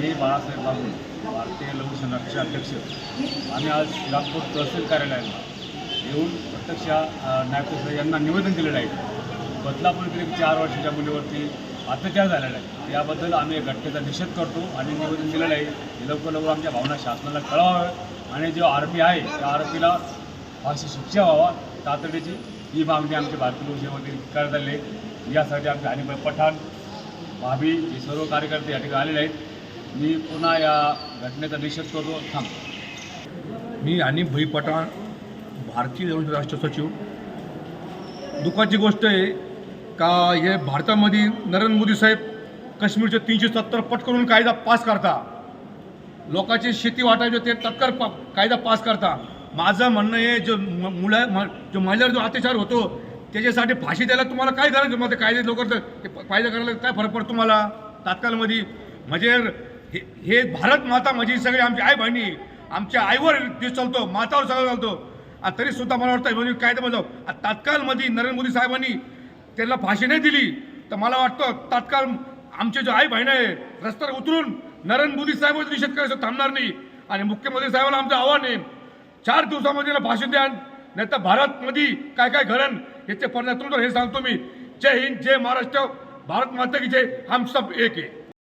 मी बाळासाहेब बागुल, भारतीय लघु संरक्षण अध्यक्ष. आम्ही आज श्रीरामपूर तहसील कार्यालयाला येऊन प्रत्यक्ष न्यायपूर यांना निवेदन दिलेलं आहे. बदलापूर येथील 4 वर्षाच्या मुलीवरती अत्याचार झालेला आहे. याबद्दल आम्ही घटनेचा निषेध करतो आणि निवेदन दिलेलं आहे. लवकर आमच्या भावना शासनाला कळवाव्या आणि जो आरोपी आहे त्या आरोपीला फाशी शिक्षा व्हावा तातडीची, ही मागणी आमच्या भारतीय लोकसेवेवरील करत आलेली आहे. यासाठी आमचे हनीभाई पठाण, भाभी हे सर्व कार्यकर्ते या ठिकाणी आलेले आहेत. मी पुन्हा या घटनेचा निषेध करतो. मी हनीभाई पठाण, भारतीय राष्ट्र सचिव. दुःखाची गोष्ट आहे का हे भारतामध्ये नरेंद्र मोदी साहेब काश्मीरचे 370 पट करून कायदा पास करता, लोकांची शेती वाटायचे ते तत्काळ कायदा पास करता. माझं म्हणणं आहे जो महिलावर जो अत्याचार होतो त्याच्यासाठी फाशी द्यायला तुम्हाला काय करायचं, मग ते कायदे लोक कायदा करायला काय फरक पडतो तुम्हाला तात्काळमध्ये. म्हणजे हे भारत माता म्हणजे सगळे आमची आई बहिणी, आमच्या आईवर देश चालतो, मातावर सगळं चालतो. आणि तरीसुद्धा मला वाटतं म्हणजे कायदा बजाव तात्काळमध्ये नरेंद्र मोदी साहेबांनी त्यांना फाशी नाही दिली तर मला वाटतं तात्काळ आमचे जे आई बहिणी आहे रस्त्यावर उतरून नरेंद्र मोदी साहेबांचा निषेध करायचं थांबणार नाही. आणि मुख्यमंत्री साहेबांना आमचं आव्हान आहे 4 दिवसामध्ये फाशी द्या, नाही तर भारतमध्ये काय काय घडण याचे परिणाम तुमचं हे सांगतो मी. जय हिंद, जय महाराष्ट्र, भारत माता की जय. हम सब एक आहे.